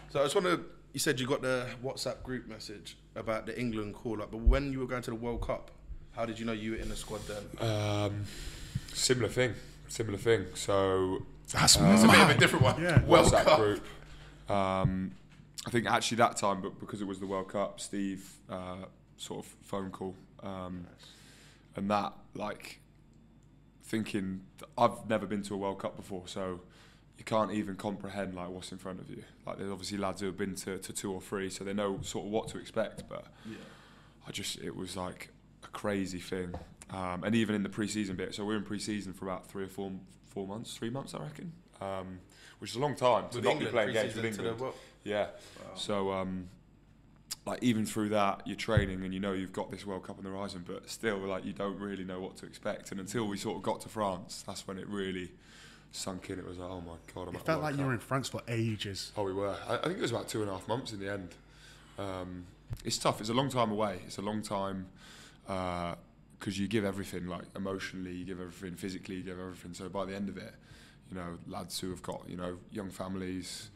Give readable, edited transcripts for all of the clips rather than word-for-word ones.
So I just want to. You said you got the WhatsApp group message about the England call up, but when you were going to the World Cup, how did you know you were in the squad then? Similar thing. So that's a bit of a different one. Yeah. WhatsApp group. I think actually that time, but because it was the World Cup, Steve sort of phone call, and that like thinking I've never been to a World Cup before, so you can't even comprehend like what's in front of you. Like there's obviously lads who have been to 2 or 3, so they know sort of what to expect. But it was like a crazy thing, and even in the pre-season bit. So we're in pre-season for about 3 or 4 months, 3 months I reckon, which is a long time to not be playing games with England. Yeah. Wow. So like even through that, you're training and you know you've got this World Cup on the horizon, but still like you don't really know what to expect. And until we sort of got to France, that's when it really sunk in. It was like, oh my God, it felt like you were in France for ages. Oh, we were. I think it was about 2.5 months in the end. It's tough. It's a long time away. It's a long time because you give everything, like emotionally, you give everything, physically, you give everything. So by the end of it, you know, lads who have got, you know, young families,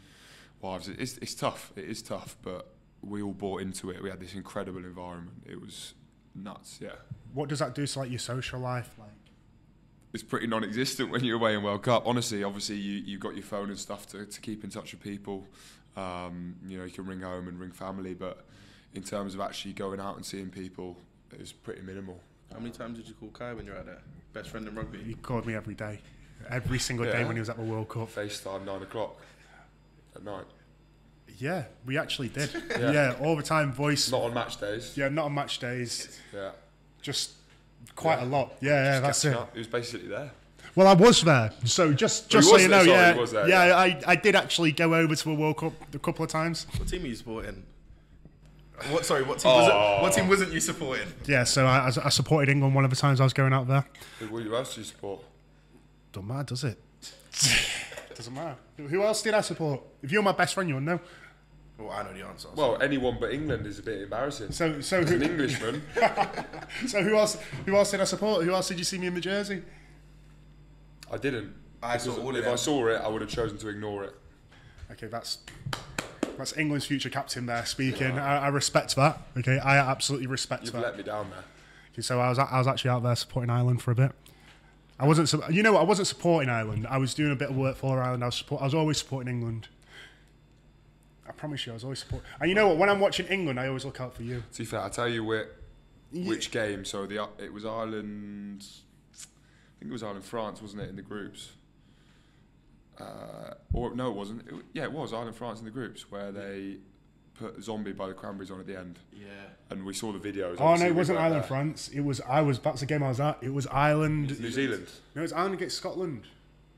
wives, it's tough. It is tough, but we all bought into it. We had this incredible environment. It was nuts, yeah. What does that do to like your social life? Like, it's pretty non-existent when you're away in World Cup. Honestly, obviously you've got your phone and stuff to keep in touch with people. You know, you can ring home and ring family, but in terms of actually going out and seeing people, it was pretty minimal. How many times did you call Kai when you're out there? Best friend in rugby? He called me every day. Every single day when he was at the World Cup. FaceTime 9 o'clock at night. Yeah, we actually did. Yeah, all the time, voice. Not on match days. Yeah, not on match days. Yeah. Just quite a lot. Yeah, that's it. He was basically there. Well, I was there, so just so you know, he was there, I did actually go over to a World Cup a couple of times. What team are you supporting? What team wasn't you supporting? Yeah, so I supported England one of the times I was going out there. Who else do you support? Don't matter, does it? Doesn't matter. Who else did I support? If you're my best friend, you'll know. Well, I know the answer. Well, anyone but England is a bit embarrassing. So as an Englishman. So who else did I support? Who else did you see me in the jersey? I didn't. If I saw it, I would have chosen to ignore it. Okay, that's England's future captain there speaking. I respect that. Okay, I absolutely respect that. You've let me down there. Okay, so I was actually out there supporting Ireland for a bit. I wasn't supporting Ireland. I was doing a bit of work for Ireland. I was always supporting England. I promise you, I was always supporting. And you know what? When I'm watching England, I always look out for you. To be fair, I'll tell you which game. So it was Ireland. I think it was Ireland-France, wasn't it, in the groups? Or no, it wasn't. It was Ireland-France in the groups where they put Zombie by the Cranberries on at the end. Yeah. And we saw the videos. Oh no, it wasn't Ireland-France. That's the game I was at. It was Ireland. New Zealand. No, it was Ireland against Scotland.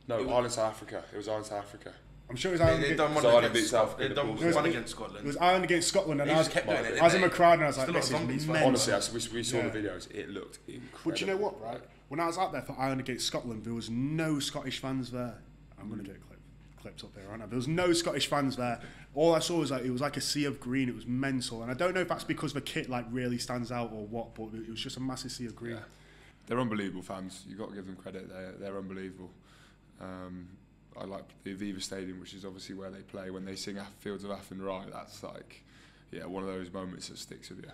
No, Ireland-South Africa. It was Ireland-South Africa. I'm sure it was Ireland. They done one against Scotland. It was Ireland against Scotland, and I was in the crowd, and I was like, "This is mental." Honestly, we saw the videos. It looked incredible. But you know what, right? When I was out there for Ireland against Scotland, there was no Scottish fans there. I'm going to get clips up here, aren't I? There was no Scottish fans there. All I saw was like it was like a sea of green. It was mental, and I don't know if that's because the kit like really stands out or what, but it was just a massive sea of green. Yeah. They're unbelievable fans. You've got to give them credit. They're unbelievable. I like the Aviva Stadium, which is obviously where they play. When they sing Fields of Athenry, that's like, yeah, one of those moments that sticks with you.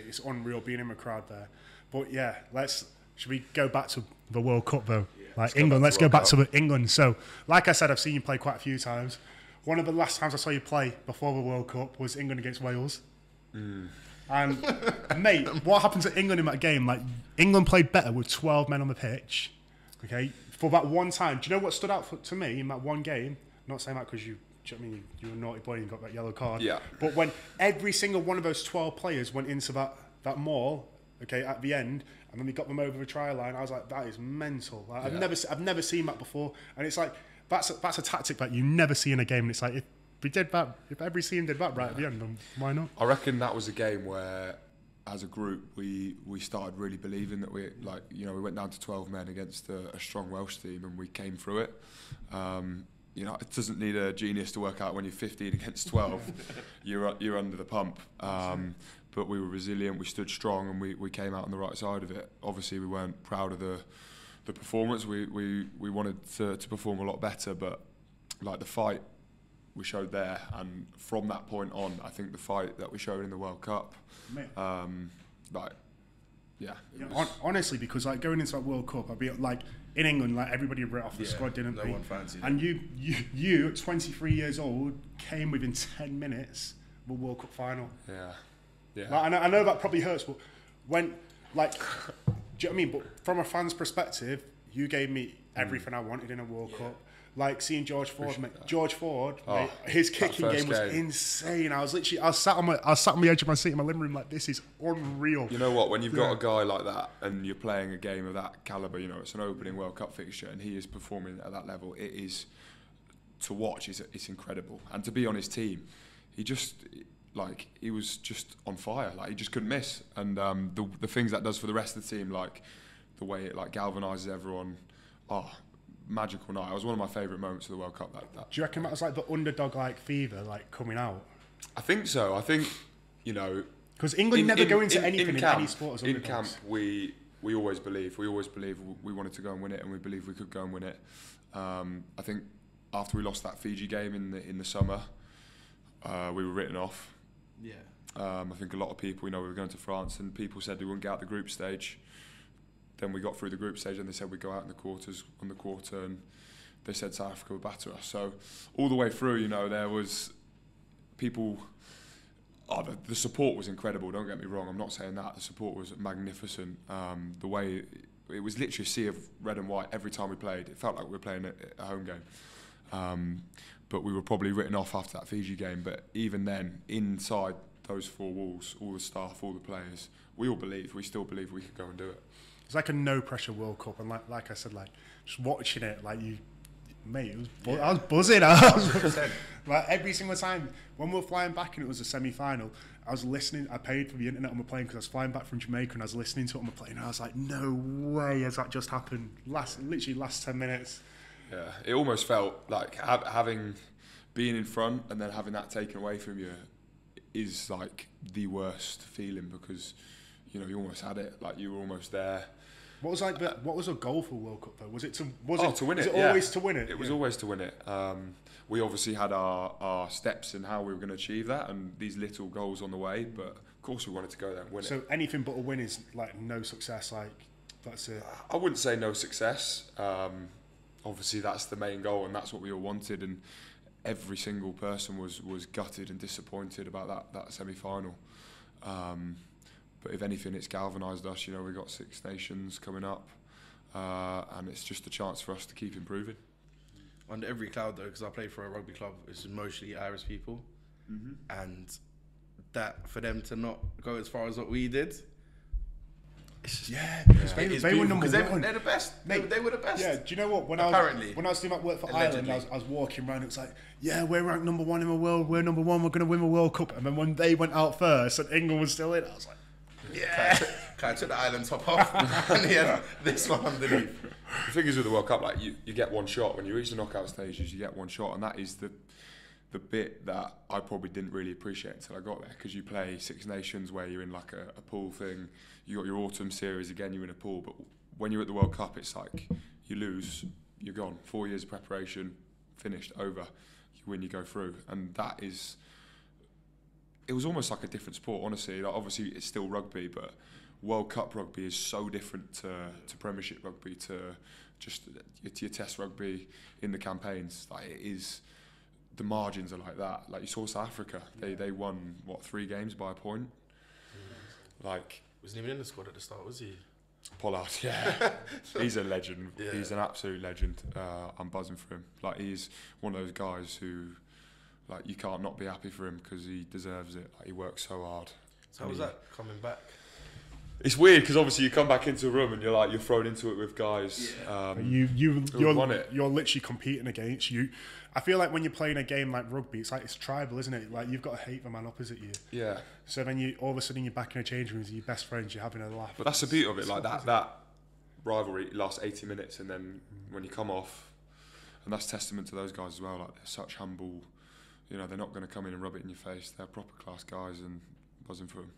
It's unreal being in the crowd there. But yeah, should we go back to the World Cup though? Yeah, England, let's go back to England. So, like I said, I've seen you play quite a few times. One of the last times I saw you play before the World Cup was England against Wales. And mate, what happened to England in that game? Like, England played better with 12 men on the pitch. Okay, for that one time. Do you know what stood out to me in that one game? I'm not saying that because you were a naughty boy and you got that yellow card. Yeah. But when every single one of those 12 players went into that maul, okay, at the end, and then we got them over the try line, I was like, that is mental. Like, I've never seen that before, and it's like that's a tactic that you never see in a game. And it's like if every team did that right at the end, then why not? I reckon that was a game where, as a group, we started really believing that we went down to 12 men against a strong Welsh team, and we came through it. It doesn't need a genius to work out when you're 15 against 12, you're under the pump. But we were resilient, we stood strong, and we came out on the right side of it. Obviously, we weren't proud of the performance. We wanted to perform a lot better, but like the fight we showed there, and from that point on, I think the fight that we showed in the World Cup, like, yeah. Honestly, because like going into that World Cup, I'd be like in England, like everybody wrote off the squad, didn't they? No one fancied and it. you at 23 years old came within 10 minutes of a World Cup final. Yeah, yeah. Like, I know that probably hurts, but when like, do you know what I mean? But from a fan's perspective, you gave me everything I wanted in a World Cup. Like seeing George Ford, mate. Mate, his kicking game was insane. I was sat on the edge of my seat in my living room like, this is unreal. You know what? When you've got a guy like that and you're playing a game of that caliber, you know, it's an opening World Cup fixture, and he is performing at that level. It is to watch. It's incredible. And to be on his team, he was just on fire. Like he just couldn't miss. And the things that does for the rest of the team, like the way it like galvanises everyone. Magical night. It was one of my favourite moments of the World Cup. That. Do you reckon that was like the underdog like fever like coming out? I think so. I think, you know, because England never go into anything in any sport as underdogs. underdogs. In camp, we always believe we wanted to go and win it, and we believed we could go and win it. I think after we lost that Fiji game in the summer, we were written off. Yeah. I think a lot of people, you know, we were going to France, and people said we wouldn't get out the group stage. Then we got through the group stage, and they said we'd go out in the quarters on the quarter, and they said South Africa would batter us. So all the way through, you know, there was people. The support was incredible. Don't get me wrong. I'm not saying that. The support was magnificent. The way it was literally a sea of red and white every time we played. It felt like we were playing a home game. But we were probably written off after that Fiji game. But even then, inside those four walls, all the staff, all the players, we still believe we could go and do it. It's like a no pressure World Cup, and like I said, like just watching it, like mate, I was buzzing. Like every single time when we were flying back and it was a semi-final, I was listening. I paid for the internet on my plane because I was flying back from Jamaica, and I was listening to it on my plane. And I was like, no way has that just happened? Literally last 10 minutes. Yeah, it almost felt like having being in front and then having that taken away from you is like the worst feeling, because you know you almost had it, like you were almost there. What was a goal for World Cup though? Was it to win it? Was it always to win it? It was always to win it. We obviously had our steps in how we were going to achieve that, and these little goals on the way. But of course, we wanted to go there and win it. So anything but a win is like no success. Like that's it. I wouldn't say no success. Obviously, that's the main goal, and that's what we all wanted. And every single person was gutted and disappointed about that semi-final. But if anything, it's galvanised us. You know, we've got Six Nations coming up, and it's just a chance for us to keep improving. Under every cloud, though, because I play for a rugby club, it's mostly Irish people, and that for them to not go as far as what we did, it's just, because they were number one. They're the best. They were the best. Yeah, do you know what? When I was doing that work for Ireland, I was walking around. It was like, yeah, we're ranked number one in the world. We're number one. We're going to win the World Cup. And then when they went out first and England was still in, I was like, yeah. Kind of took the island top off, and he had this one underneath. The thing is with the World Cup, like you get one shot when you reach the knockout stages. You get one shot, and that is the bit that I probably didn't really appreciate until I got there, because you play Six Nations where you're in like a pool thing. You got your autumn series again. You're in a pool, but when you're at the World Cup, it's like you lose, you're gone. 4 years of preparation, finished, over. You win, you go through, and that is. It was almost like a different sport, honestly. Like obviously, it's still rugby, but World Cup rugby is so different to Premiership rugby, to just your Test rugby in the campaigns. Like it is, the margins are like that. Like you saw South Africa, they won 3 games by a point. Like wasn't even in the squad at the start, was he? Pollard, yeah, he's a legend. Yeah. He's an absolute legend. I'm buzzing for him. Like he's one of those guys who. Like you can't not be happy for him because he deserves it. Like he works so hard. So how was that coming back? It's weird because obviously you come back into a room and you're thrown into it with guys. Yeah. You're literally competing against you. I feel like when you're playing a game like rugby, it's tribal, isn't it? Like you've got to hate the man opposite you. Yeah. So then all of a sudden you're back in a change room with your best friends. You're having a laugh. But that's the beauty of it. Like that rivalry lasts 80 minutes, and then when you come off, and that's testament to those guys as well. Like they're such humble. You know, they're not going to come in and rub it in your face. They're proper class guys, and buzzing for them.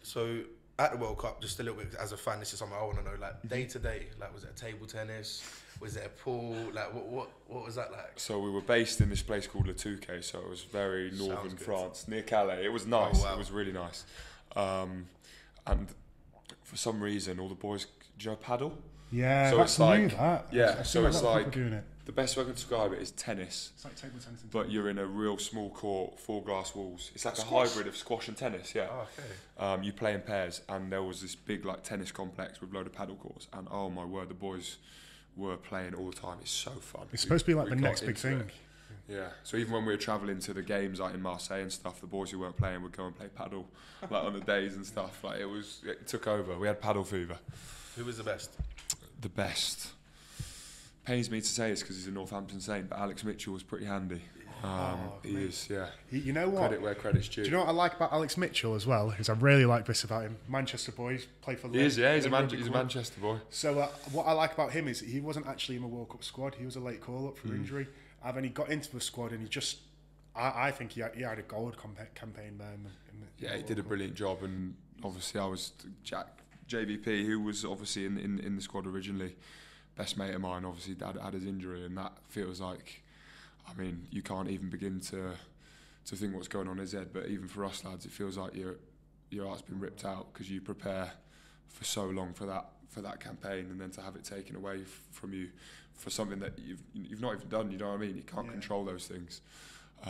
So at the World Cup, just a little bit as a fan, this is something I want to know. Like day to day, like was it table tennis? Was it a pool? Like what was that like? So we were based in this place called Le Touquet, so it was very northern France, near Calais. It was nice. Oh, wow. It was really nice. And for some reason, all the boys, do you know paddle? Yeah, so that's it's like, new, that. yeah, I've so seen a it's lot of like people doing it. the best way I can describe it is tennis. It's like table tennis. But you're in a real small court, 4 glass walls. It's like Squash? a hybrid of squash and tennis, yeah. Oh, okay. You play in pairs, and there was this big like tennis complex with a load of paddle courts, and oh my word, the boys were playing all the time. It's so fun. It's supposed to be like We the got next big into thing. it. Yeah. So even when we were travelling to the games like in Marseille and stuff, the boys who weren't playing would go and play paddle, like on the days and stuff. Like it took over. We had paddle fever. Who was the best? The best. Pains me to say this because he's a Northampton Saint, but Alex Mitchell was pretty handy. He is, yeah. You know what? Credit where credit's due. Do you know what I like about Alex Mitchell as well? Is I really like this about him. Manchester boys, play for. He is, yeah. He's a Rugby club. Manchester boy. So what I like about him is he wasn't actually in the World Cup squad. He was a late call up for injury. And then he got into the squad and he just, I think he had a gold campaign there. Yeah, he did a brilliant job, and obviously I was JVP, who was obviously in the squad originally. Best mate of mine, obviously had his injury, and that feels like, I mean, you can't even begin to think what's going on in his head. But even for us lads, it feels like your heart's been ripped out because you prepare for so long for that campaign, and then to have it taken away from you for something that you've not even done. You know what I mean? You can't control those things. It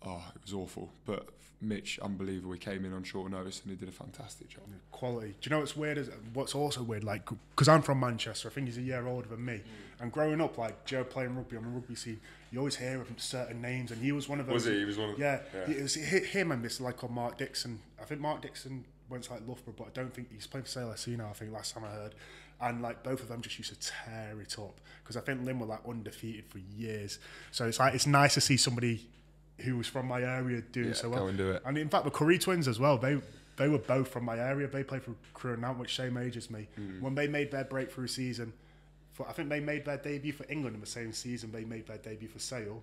was awful. But Mitch, unbelievable. He came in on short notice and he did a fantastic job. Quality. Do you know what's weird? What's also weird, like, because I'm from Manchester, I think he's a year older than me. And growing up, like, Joe playing rugby on the rugby scene, you always hear of certain names, and he was one of those. Was he? He was one of them? Yeah. It was him and this, like, called Mark Dixon. I think Mark Dixon went to, like, Loughborough, but I don't think he's playing for Sale SC now, I think, last time I heard. And, like, both of them just used to tear it up. Because I think Lynn were, like, undefeated for years. So it's, like, it's nice to see somebody who was from my area doing so well. Go and do it. And in fact, the Curry twins as well, they were both from my area. They played for Crewe and which same age as me. When they made their breakthrough season, I think they made their debut for England in the same season they made their debut for Sale.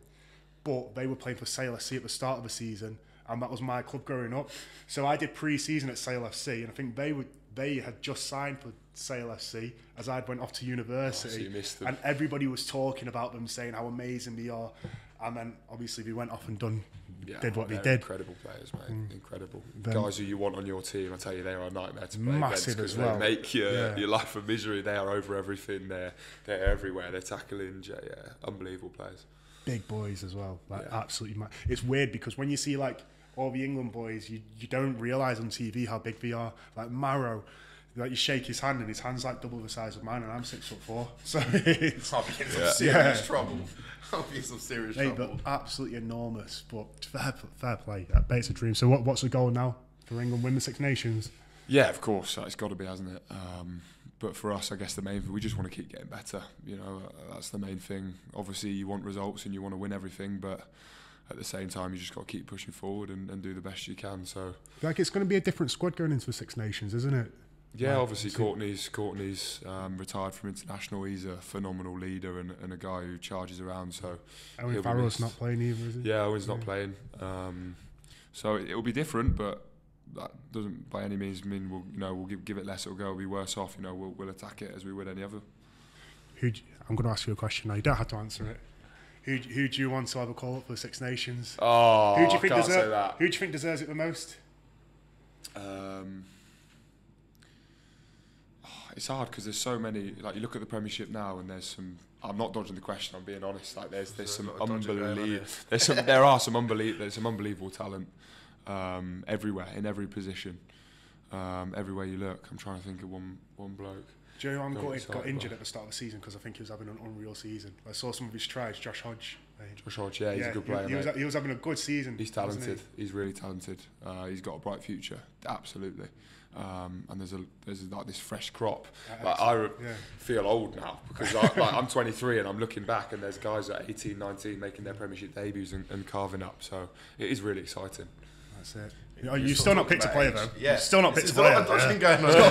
But they were playing for Sale SC at the start of the season, and that was my club growing up. So I did pre-season at Sale FC, and I think they had just signed for Sale FC as I'd went off to university. So you missed them. And everybody was talking about them, saying how amazing they are. And then obviously we went off and did what they did. Incredible players, mate. Incredible. Guys who you want on your team, I tell you, they are a nightmare to play massive against as well. they make your life a misery. They are over everything. They're everywhere. They're tackling. Yeah, unbelievable players. Big boys as well. Absolutely. It's weird because when you see like all the England boys, you don't realise on TV how big they are. Like Marrow, like you shake his hand and his hand's like double the size of mine, and I'm 6'4". So it's I'll be in some serious trouble. I'll be in some serious trouble. But absolutely enormous. But fair play. I bet it's a dream. So what's the goal now for England? Win the Six Nations? Yeah, of course. It's got to be, hasn't it? But for us, I guess the main thing, we just want to keep getting better. You know, that's the main thing. Obviously, you want results and you want to win everything, but at the same time, you just got to keep pushing forward and do the best you can. So, like, it's going to be a different squad going into the Six Nations, isn't it? Yeah, obviously Courtney's retired from international. He's a phenomenal leader and a guy who charges around. So Owen Farrell's not playing either, is he? Yeah, Owen's not playing. So it'll be different, but that doesn't by any means mean we'll give it less. It'll go. We'll be worse off. We'll attack it as we would any other. I'm going to ask you a question now. You don't have to answer it. Who do you want to have a call up for the Six Nations? Oh, who do you think I can't say that. Who do you think deserves it the most? It's hard because there's so many. Like you look at the Premiership now, and there's some. I'm not dodging the question. I'm being honest. Like there's some unbelievable. There's some unbelievable talent everywhere in every position, everywhere you look. I'm trying to think of one bloke. Do you know got injured at the start of the season because I think he was having an unreal season. I saw some of his tries. Josh Hodge. Josh Hodge, yeah, he's a good player. He was having a good season. He's talented. He's really talented. He's got a bright future. Absolutely. And there's like this fresh crop. Like I feel old now because I'm 23 and I'm looking back and there's guys at 18, 19 making their Premiership debuts and carving up. So it is really exciting. That's it. You've still not picked a player though. Yeah. You've still not picked a player.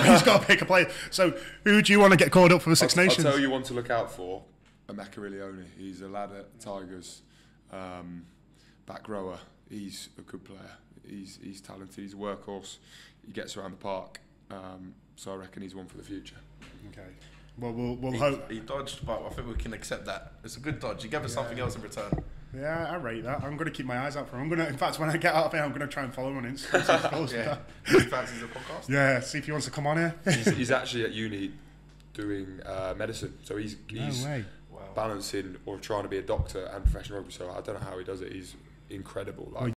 He's got to pick a player. So who do you want to get called up for the Six Nations? I'll tell you one to look out for. Emeka Ilione. He's a lad at Tigers. Back rower. He's a good player. He's talented. He's a workhorse. He gets around the park. So I reckon he's one for the future. Okay. Well, we'll hope. He dodged, but I think we can accept that. It's a good dodge. He gave us something else in return. Yeah, I rate that. I'm going to keep my eyes out for him. In fact, when I get out of here, I'm going to try and follow him on Instagram. Yeah. He fancies the podcast. Yeah, see if he wants to come on here. He's actually at uni doing medicine, so he's No way. balancing or trying to be a doctor and professional rugby. So I don't know how he does it. He's incredible. Like.